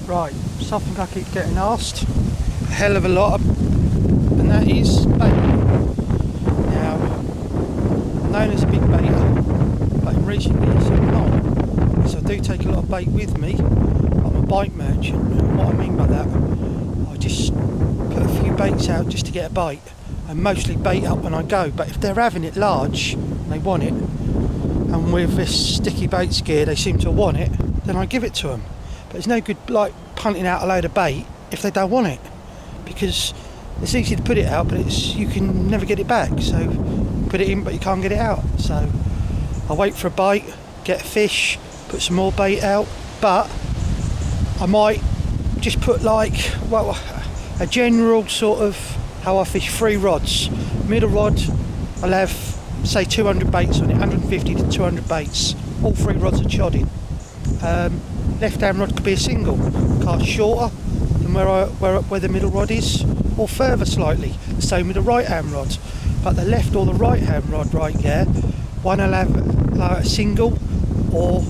Right, something I keep getting asked a hell of a lot, and that is bait. Now, I'm known as a big baiter, but in recent years I'm not, because I do take a lot of bait with me. I'm a bait merchant, and what I mean by that, I just put a few baits out just to get a bait. I mostly bait up when I go, but if they're having it large and they want it, and with this sticky bait gear they seem to want it, then I give it to them. But it's no good like punting out a load of bait if they don't want it, because it's easy to put it out, but you can never get it back. So put it in but you can't get it out. So I wait for a bite, get a fish, put some more bait out, but I might just put like, well, a general sort of how I fish 3 rods. Middle rod I'll have say 200 baits on it, 150 to 200 baits, all 3 rods are chodding. Left hand rod could be a single, cast shorter than where the middle rod is, or further slightly, the same with the right hand rod. But the left or the right hand rod, right, yeah, one will have like a single or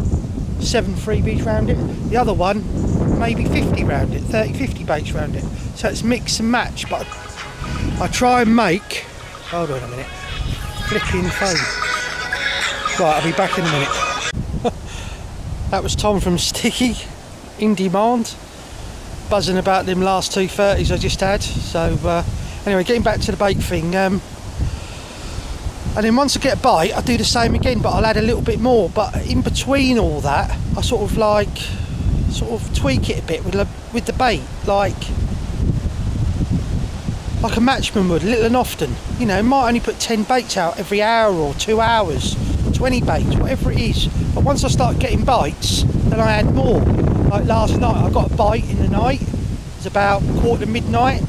7 freebies round it, the other one maybe 50 round it, 30-50 baits round it. So it's mix and match, but I try and make, hold on a minute, flipping phone. Right, I'll be back in a minute. That was Tom from Sticky, in demand, buzzing about them last 230s I just had. So anyway, getting back to the bait thing, and then once I get a bite I do the same again, but I'll add a little bit more. But in between all that I sort of tweak it a bit with the bait, like a matchman would, little and often. You know, might only put 10 baits out every hour or 2 hours, 20 baits, whatever it is. But once I start getting bites, then I add more. Like last night I got a bite in the night, it was about 1/4 to midnight,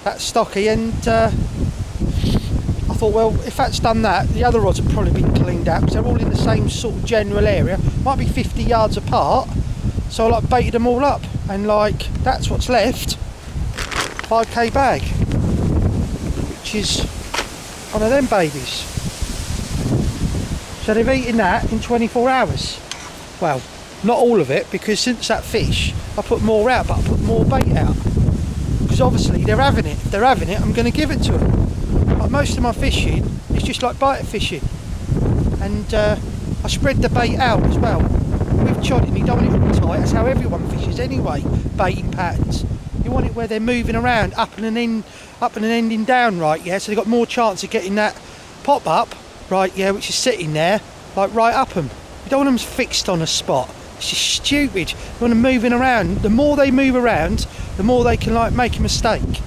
that's stocky, and I thought, well, if that's done that, the other rods have probably been cleaned out because they're all in the same sort of general area, might be 50 yards apart. So I like baited them all up, and like that's what's left, 5k bag, which is one of them babies. So they've eaten that in 24 hours. Well, not all of it, because since that fish I put more out, but I put more bait out, because obviously they're having it. If they're having it, I'm going to give it to them. But most of my fishing is just like bite fishing, and I spread the bait out as well. With chodding, you don't want it all tight. That's how everyone fishes anyway, baiting patterns. You want it where they're moving around, up and ending down, right, yeah, so they've got more chance of getting that pop up, right, yeah, which is sitting there, like right up them. You don't want them fixed on a spot. It's just stupid. You want them moving around. The more they move around, the more they can like make a mistake.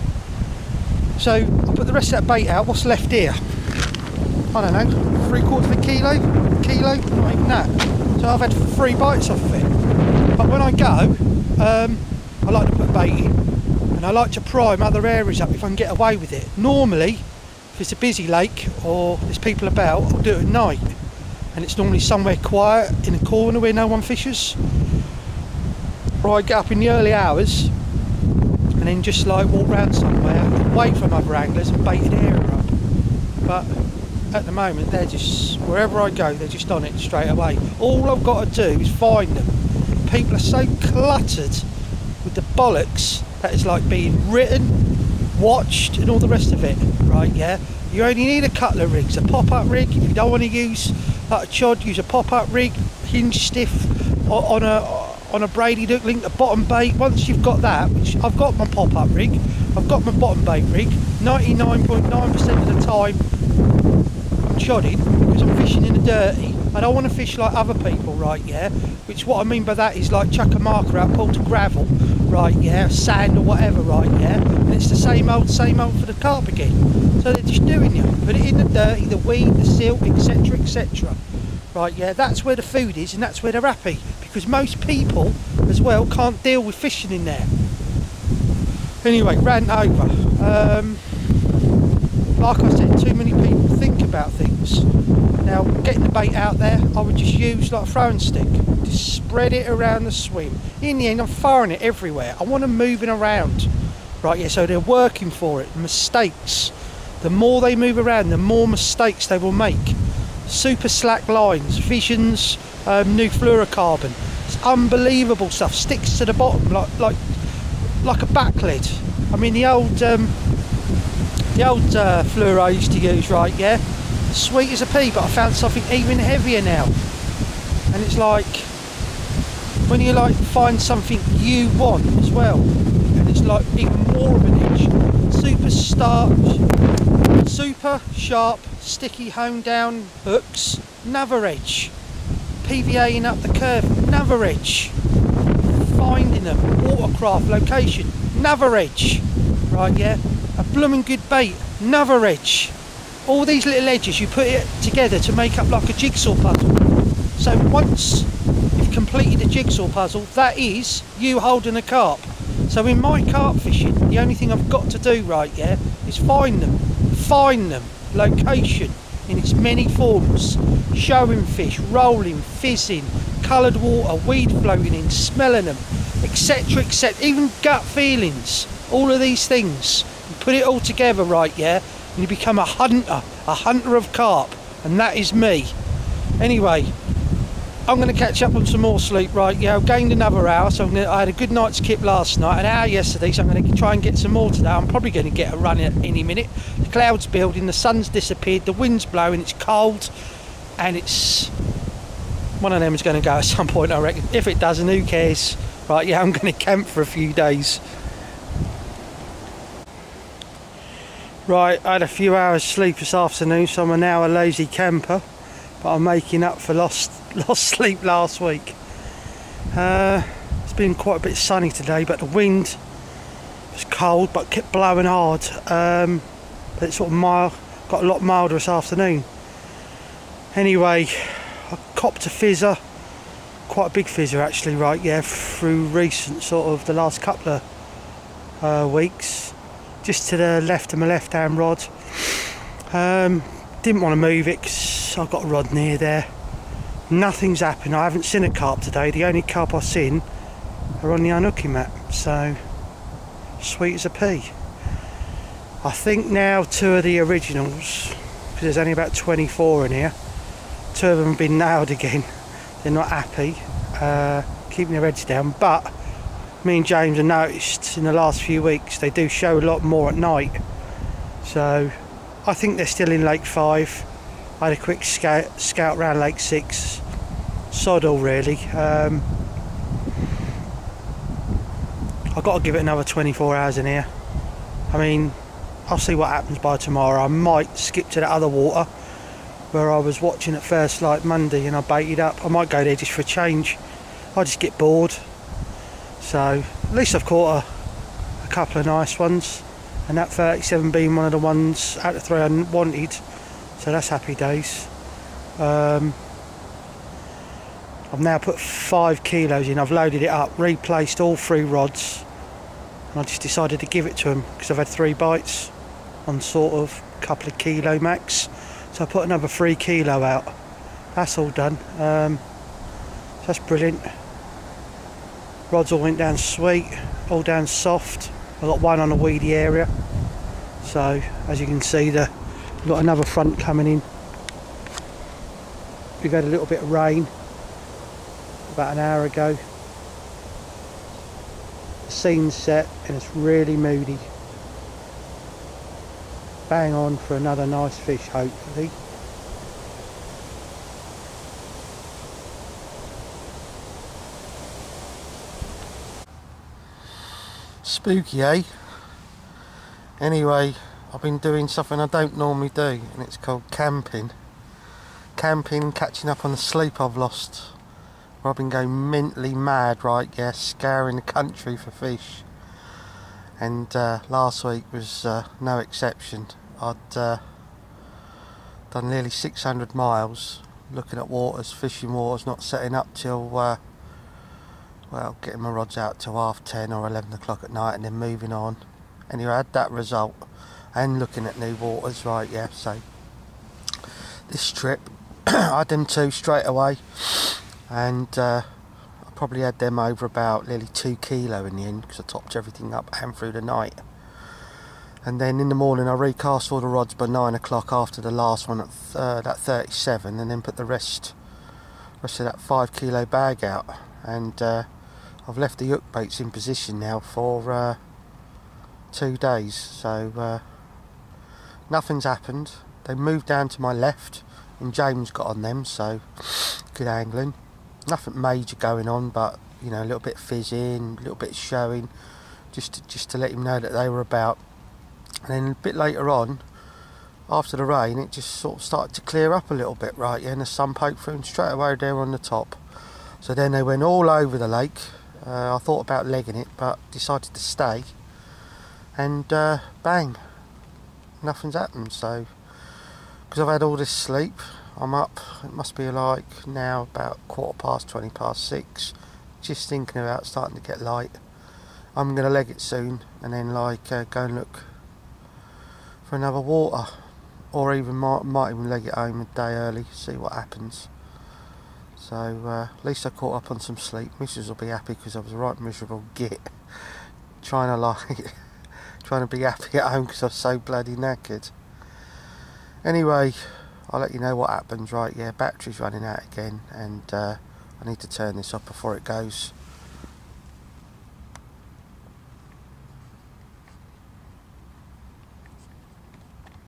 So I put the rest of that bait out. What's left here? I don't know, 3/4 of a kilo, not even that. So I've had 3 bites off of it. But when I go, I like to put bait in, and I like to prime other areas up if I can get away with it. Normally, if it's a busy lake or there's people about, I'll do it at night, and it's normally somewhere quiet in a corner where no one fishes. Or I get up in the early hours and then just like walk round somewhere, wait for other anglers and bait an area up. But at the moment they're just, wherever I go, they're just on it straight away. All I've got to do is find them. People are so cluttered with the bollocks that is like being written, watched and all the rest of it, right, yeah. You only need a couple of rigs, a pop-up rig. If you don't want to use like a chod, use a pop-up rig, hinge stiff on a Brady Duck link, a bottom bait. Once you've got that, which I've got my pop-up rig, I've got my bottom bait rig, 99.9% of the time I'm chodding, because I'm fishing in the dirty. I don't want to fish like other people, right, yeah, which what I mean by that is like chuck a marker out, pull to gravel, right, yeah, sand or whatever, right, yeah, and it's the same old for the carp again. So they're just doing you, put it in the dirty, the weed, the silt, etc, etc, right, yeah, that's where the food is, and that's where they're happy, because most people as well can't deal with fishing in there. Anyway, rant over. Like I said, too many people think about things. Now, getting the bait out there, I would just use like a throwing stick, just spread it around the swim. In the end, I'm firing it everywhere. I want them moving around, right, yeah, so they're working for it. Mistakes, the more they move around, the more mistakes they will make. Super slack lines, visions, new fluorocarbon, unbelievable stuff. Sticks to the bottom like a back lid. I mean, the old fluoro I used to use, right, yeah, sweet as a pea, but I found something even heavier now. And it's like when you like find something you want as well, and it's like even more of an edge. Super sharp, sticky hone down hooks, another edge. PVAing up the curve, another edge. Finding them, watercraft location, another edge. Right, yeah, a blooming good bait, another edge. All these little edges, you put it together to make up like a jigsaw puzzle. So once you've completed a jigsaw puzzle, that is you holding a carp. So in my carp fishing, the only thing I've got to do, right, yeah, is find them, location in its many forms, showing fish, rolling, fizzing, coloured water, weed floating in, smelling them, etc, etc, even gut feelings, all of these things. You put it all together, right, yeah, and you become a hunter of carp, and that is me. Anyway, I'm going to catch up on some more sleep, right, yeah, I've gained another hour, so I had a good night's kip last night, an hour yesterday, so I'm going to try and get some more today. I'm probably going to get a run at any minute. The clouds building, the sun's disappeared, the wind's blowing, it's cold, and it's... one of them is going to go at some point, I reckon. If it doesn't, who cares? Right, yeah, I'm going to camp for a few days. Right, I had a few hours sleep this afternoon, so I'm now a lazy camper, but I'm making up for lost sleep last week. It's been quite a bit sunny today, but the wind was cold but kept blowing hard. But it's sort of got a lot milder this afternoon. Anyway, I copped a fizzer, quite a big fizzer actually, right, yeah, through recent sort of the last couple of weeks, just to the left of my left hand rod. Didn't want to move it because I've got a rod near there. Nothing's happened. I haven't seen a carp today. The only carp I've seen are on the unhooking map, so sweet as a pea. I think now 2 of the originals, because there's only about 24 in here, 2 of them have been nailed again. They're not happy, keeping their heads down, but me and James have noticed in the last few weeks they do show a lot more at night, so I think they're still in Lake 5. I had a quick scout round Lake 6, sod all really. I've got to give it another 24 hours in here. I mean, I'll see what happens by tomorrow. I might skip to that other water where I was watching at first light Monday and I baited up. I might go there just for a change. I just get bored. So at least I've caught a couple of nice ones, and that 37 being one of the ones out of 3 I wanted. So that's happy days. I've now put 5 kilos in. I've loaded it up, replaced all 3 rods, and I just decided to give it to them because I've had 3 bites on sort of a couple of kilo max. So I put another 3 kilo out. That's all done. So that's brilliant. Rods all went down sweet, all down soft. I've got one on a weedy area. So as you can see, we've got another front coming in. We've had a little bit of rain about an hour ago. The scene's set and it's really moody. Bang on for another nice fish, hopefully. Spooky, eh? Anyway, I've been doing something I don't normally do, and it's called camping. Camping, catching up on the sleep I've lost. Where I've been going mentally mad, right, yeah, scouring the country for fish. And last week was no exception. I'd done nearly 600 miles looking at waters, fishing waters, not setting up till, well, getting my rods out till 10:30 or 11 o'clock at night and then moving on. Anyway, I had that result and looking at new waters, right, yeah, so this trip I had them 2 straight away, and I probably had them over about nearly 2 kilo in the end because I topped everything up and through the night. And then in the morning I recast all the rods by 9 o'clock after the last one at that 37, and then put the rest of that 5 kilo bag out. and I've left the hook baits in position now for 2 days, so nothing's happened. They moved down to my left and James got on them, so good angling. Nothing major going on, but you know, a little bit fizzing, a little bit showing, just to let him know that they were about. And then a bit later on, after the rain, it just sort of started to clear up a little bit, right? Yeah, and the sun poked through and straight away they were on the top. So then they went all over the lake. I thought about legging it, but decided to stay. And bang, nothing's happened. So, because I've had all this sleep, I'm up. It must be like now about 6:15, just thinking about starting to get light. I'm going to leg it soon, and then like go and look for another water, or even might even leg it home a day early, see what happens. So at least I caught up on some sleep. Mrs will be happy because I was a right miserable git trying to be happy at home because I was so bloody knackered. Anyway, I'll let you know what happens. Right, yeah, battery's running out again, and I need to turn this off before it goes.